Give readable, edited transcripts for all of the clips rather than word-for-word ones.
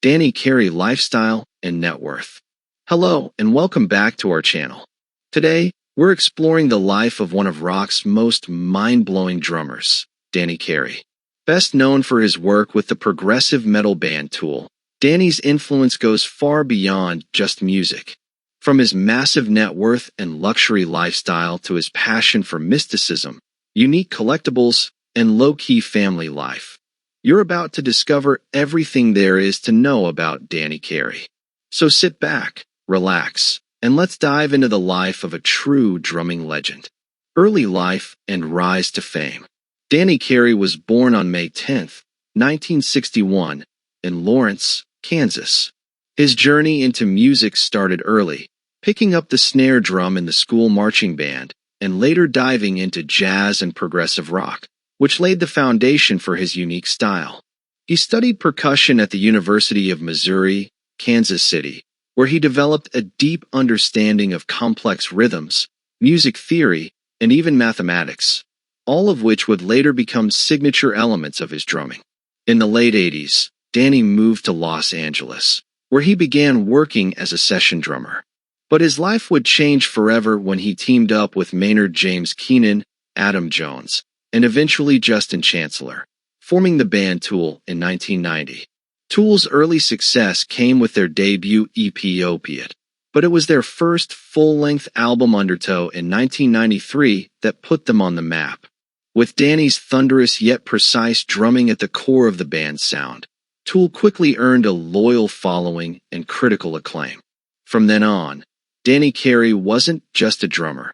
Danny Carey lifestyle and net worth. Hello and welcome back to our channel. Today, we're exploring the life of one of rock's most mind-blowing drummers, Danny Carey. Best known for his work with the progressive metal band Tool, Danny's influence goes far beyond just music. From his massive net worth and luxury lifestyle to his passion for mysticism, unique collectibles, and low-key family life, you're about to discover everything there is to know about Danny Carey. So sit back, relax, and let's dive into the life of a true drumming legend. Early life and rise to fame. Danny Carey was born on May 10, 1961, in Lawrence, Kansas. His journey into music started early, picking up the snare drum in the school marching band, and later diving into jazz and progressive rock, which laid the foundation for his unique style. He studied percussion at the University of Missouri, Kansas City, where he developed a deep understanding of complex rhythms, music theory, and even mathematics, all of which would later become signature elements of his drumming. In the late 80s, Danny moved to Los Angeles, where he began working as a session drummer. But his life would change forever when he teamed up with Maynard James Keenan, Adam Jones, and eventually Justin Chancellor, forming the band Tool in 1990. Tool's early success came with their debut EP Opiate, but it was their first full-length album Undertow in 1993 that put them on the map. With Danny's thunderous yet precise drumming at the core of the band's sound, Tool quickly earned a loyal following and critical acclaim. From then on, Danny Carey wasn't just a drummer.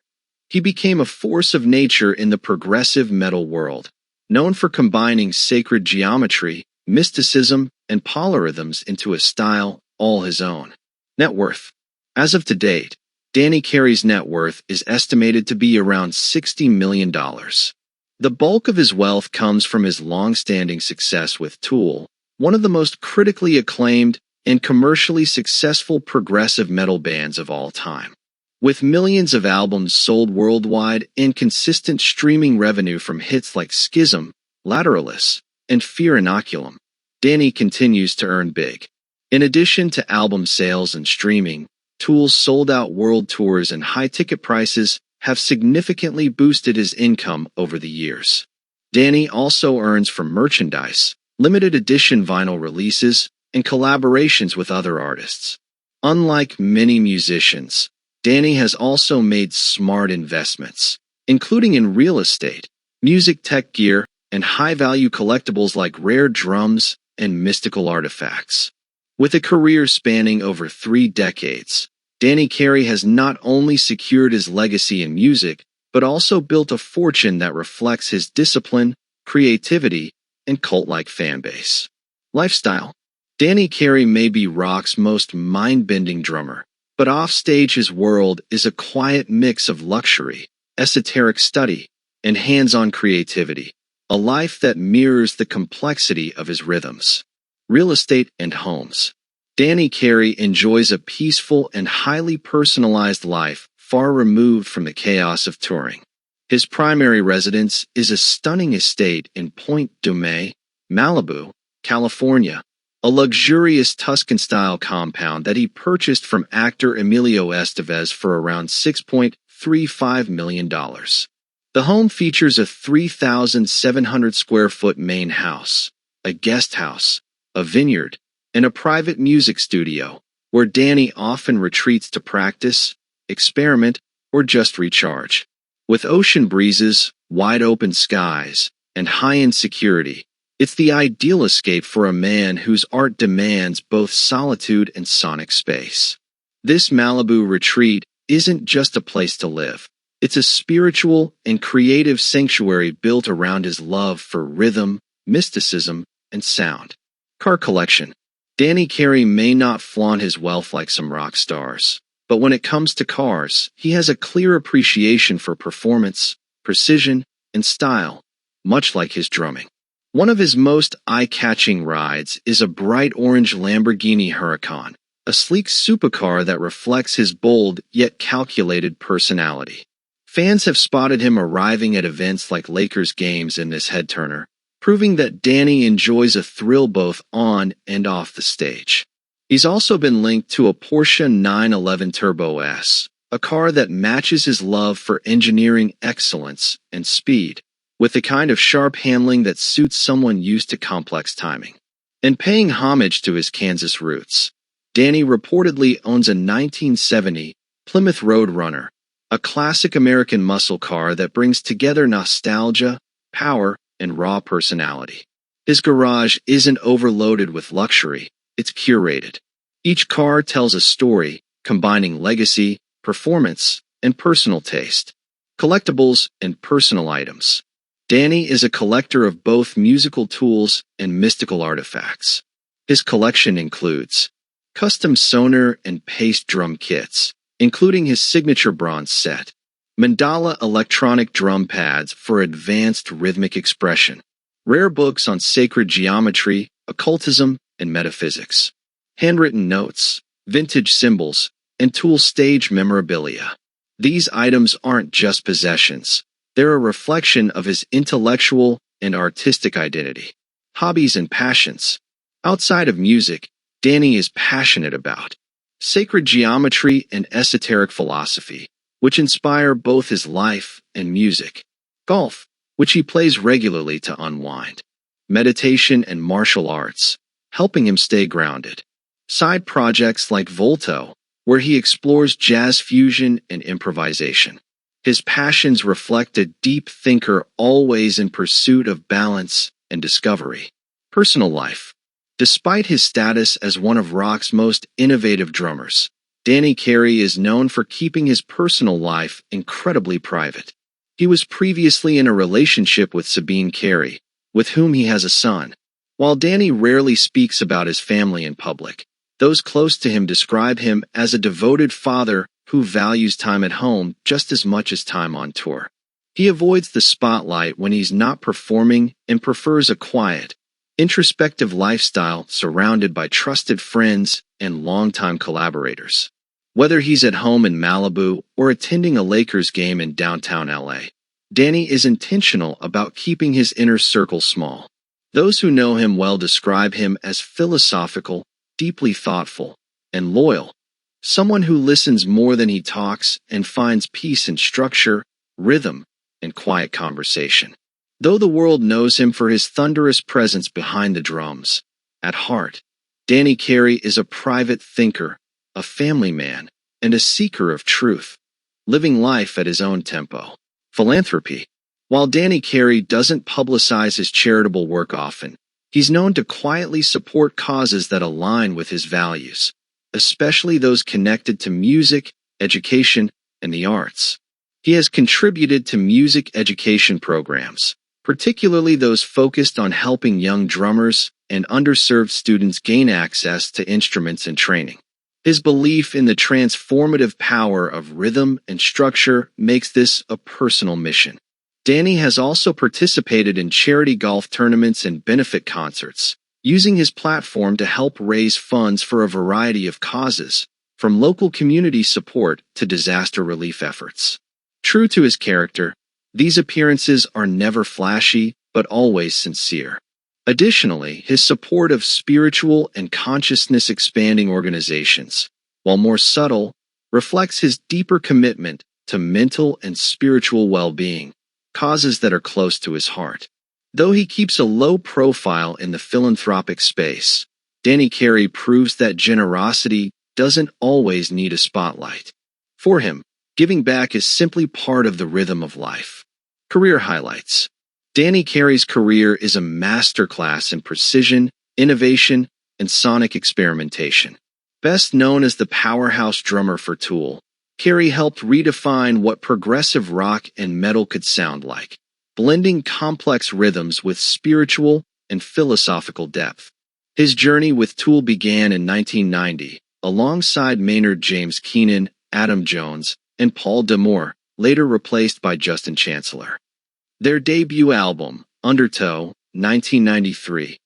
He became a force of nature in the progressive metal world, known for combining sacred geometry, mysticism, and polyrhythms into a style all his own. Net worth. As of to date, Danny Carey's net worth is estimated to be around $60 million. The bulk of his wealth comes from his long-standing success with Tool, one of the most critically acclaimed and commercially successful progressive metal bands of all time. With millions of albums sold worldwide and consistent streaming revenue from hits like Schism, Lateralis, and Fear Inoculum, Danny continues to earn big. In addition to album sales and streaming, Tool's sold-out world tours and high ticket prices have significantly boosted his income over the years. Danny also earns from merchandise, limited edition vinyl releases, and collaborations with other artists. Unlike many musicians, Danny has also made smart investments, including in real estate, music tech gear, and high-value collectibles like rare drums and mystical artifacts. With a career spanning over 3 decades, Danny Carey has not only secured his legacy in music, but also built a fortune that reflects his discipline, creativity, and cult-like fanbase. Lifestyle. Danny Carey may be rock's most mind-bending drummer, but offstage his world is a quiet mix of luxury, esoteric study, and hands-on creativity, a life that mirrors the complexity of his rhythms. Real estate and homes. Danny Carey enjoys a peaceful and highly personalized life far removed from the chaos of touring. His primary residence is a stunning estate in Point Dume, Malibu, California, a luxurious Tuscan-style compound that he purchased from actor Emilio Estevez for around $6.35 million. The home features a 3,700-square-foot main house, a guest house, a vineyard, and a private music studio, where Danny often retreats to practice, experiment, or just recharge. With ocean breezes, wide-open skies, and high-end security, it's the ideal escape for a man whose art demands both solitude and sonic space. This Malibu retreat isn't just a place to live. It's a spiritual and creative sanctuary built around his love for rhythm, mysticism, and sound. Car collection. Danny Carey may not flaunt his wealth like some rock stars, but when it comes to cars, he has a clear appreciation for performance, precision, and style, much like his drumming. One of his most eye-catching rides is a bright orange Lamborghini Huracan, a sleek supercar that reflects his bold yet calculated personality. Fans have spotted him arriving at events like Lakers games in this head-turner, proving that Danny enjoys a thrill both on and off the stage. He's also been linked to a Porsche 911 Turbo S, a car that matches his love for engineering excellence and speed, with the kind of sharp handling that suits someone used to complex timing. And paying homage to his Kansas roots, Danny reportedly owns a 1970 Plymouth Roadrunner, a classic American muscle car that brings together nostalgia, power, and raw personality. His garage isn't overloaded with luxury, it's curated. Each car tells a story, combining legacy, performance, and personal taste. Collectibles and personal items. Danny is a collector of both musical tools and mystical artifacts. His collection includes custom sonar and paste drum kits, including his signature bronze set, mandala electronic drum pads for advanced rhythmic expression, rare books on sacred geometry, occultism, and metaphysics, handwritten notes, vintage cymbals, and tool stage memorabilia. These items aren't just possessions. They're a reflection of his intellectual and artistic identity. Hobbies and passions. Outside of music, Danny is passionate about sacred geometry and esoteric philosophy, which inspire both his life and music. Golf, which he plays regularly to unwind. Meditation and martial arts, helping him stay grounded. Side projects like Volto, where he explores jazz fusion and improvisation. His passions reflect a deep thinker always in pursuit of balance and discovery. Personal life. Despite his status as one of rock's most innovative drummers, Danny Carey is known for keeping his personal life incredibly private. He was previously in a relationship with Sabine Carey, with whom he has a son. While Danny rarely speaks about his family in public, those close to him describe him as a devoted father who values time at home just as much as time on tour. He avoids the spotlight when he's not performing and prefers a quiet, introspective lifestyle surrounded by trusted friends and longtime collaborators. Whether he's at home in Malibu or attending a Lakers game in downtown LA, Danny is intentional about keeping his inner circle small. Those who know him well describe him as philosophical, deeply thoughtful, and loyal. Someone who listens more than he talks and finds peace in structure, rhythm, and quiet conversation. Though the world knows him for his thunderous presence behind the drums, at heart, Danny Carey is a private thinker, a family man, and a seeker of truth, living life at his own tempo. Philanthropy. While Danny Carey doesn't publicize his charitable work often, he's known to quietly support causes that align with his values, especially those connected to music, education, and the arts. He has contributed to music education programs, particularly those focused on helping young drummers and underserved students gain access to instruments and training. His belief in the transformative power of rhythm and structure makes this a personal mission. Danny has also participated in charity golf tournaments and benefit concerts, using his platform to help raise funds for a variety of causes, from local community support to disaster relief efforts. True to his character, these appearances are never flashy, but always sincere. Additionally, his support of spiritual and consciousness-expanding organizations, while more subtle, reflects his deeper commitment to mental and spiritual well-being, causes that are close to his heart. Though he keeps a low profile in the philanthropic space, Danny Carey proves that generosity doesn't always need a spotlight. For him, giving back is simply part of the rhythm of life. Career highlights. Danny Carey's career is a masterclass in precision, innovation, and sonic experimentation. Best known as the powerhouse drummer for Tool, Carey helped redefine what progressive rock and metal could sound like, blending complex rhythms with spiritual and philosophical depth. His journey with Tool began in 1990, alongside Maynard James Keenan, Adam Jones, and Paul D'Amour, later replaced by Justin Chancellor. Their debut album, Undertow, 1993,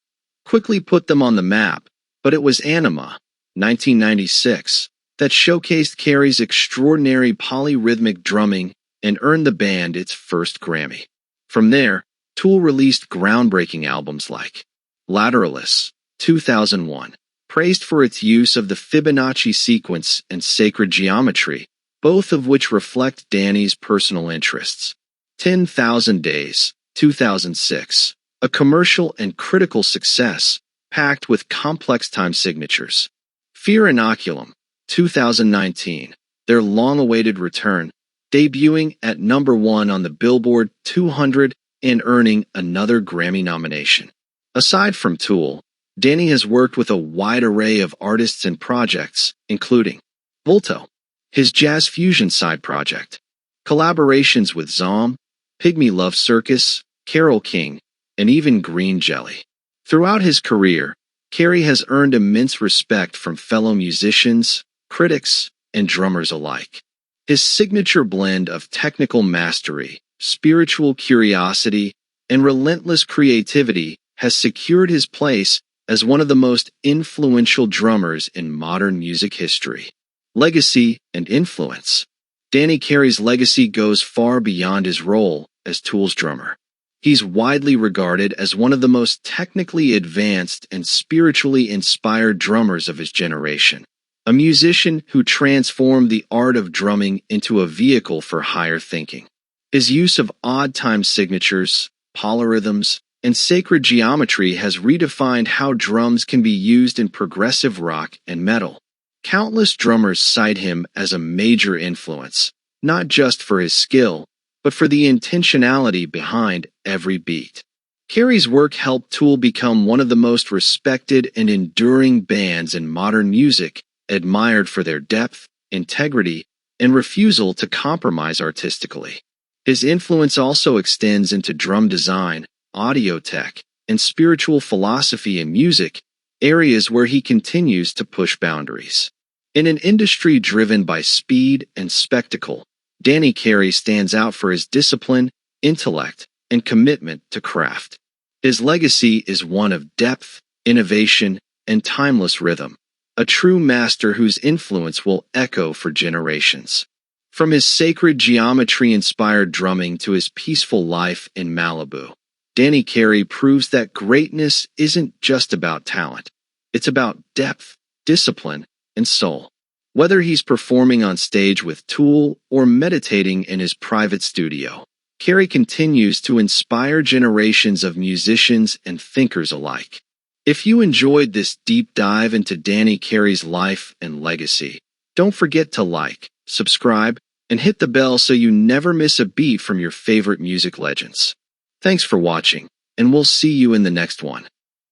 quickly put them on the map, but it was Anima, 1996, that showcased Carey's extraordinary polyrhythmic drumming and earned the band its first Grammy. From there, Tool released groundbreaking albums like Lateralus, 2001, praised for its use of the Fibonacci sequence and sacred geometry, both of which reflect Danny's personal interests. 10,000 Days, 2006, a commercial and critical success, packed with complex time signatures. Fear Inoculum, 2019, their long-awaited return, debuting at #1 on the Billboard 200 and earning another Grammy nomination. Aside from Tool, Danny has worked with a wide array of artists and projects, including Volto, his jazz fusion side project, collaborations with Zom, Pygmy Love Circus, Carole King, and even Green Jelly. Throughout his career, Carey has earned immense respect from fellow musicians, critics, and drummers alike. His signature blend of technical mastery, spiritual curiosity, and relentless creativity has secured his place as one of the most influential drummers in modern music history. Legacy and influence. Danny Carey's legacy goes far beyond his role as Tool's drummer. He's widely regarded as one of the most technically advanced and spiritually inspired drummers of his generation, a musician who transformed the art of drumming into a vehicle for higher thinking. His use of odd time signatures, polyrhythms, and sacred geometry has redefined how drums can be used in progressive rock and metal. Countless drummers cite him as a major influence, not just for his skill, but for the intentionality behind every beat. Carey's work helped Tool become one of the most respected and enduring bands in modern music, admired for their depth, integrity, and refusal to compromise artistically. His influence also extends into drum design, audio tech, and spiritual philosophy in music, areas where he continues to push boundaries. In an industry driven by speed and spectacle, Danny Carey stands out for his discipline, intellect, and commitment to craft. His legacy is one of depth, innovation, and timeless rhythm, a true master whose influence will echo for generations. From his sacred geometry-inspired drumming to his peaceful life in Malibu, Danny Carey proves that greatness isn't just about talent. It's about depth, discipline, and soul. Whether he's performing on stage with Tool or meditating in his private studio, Carey continues to inspire generations of musicians and thinkers alike. If you enjoyed this deep dive into Danny Carey's life and legacy, don't forget to like, subscribe, and hit the bell so you never miss a beat from your favorite music legends. Thanks for watching, and we'll see you in the next one.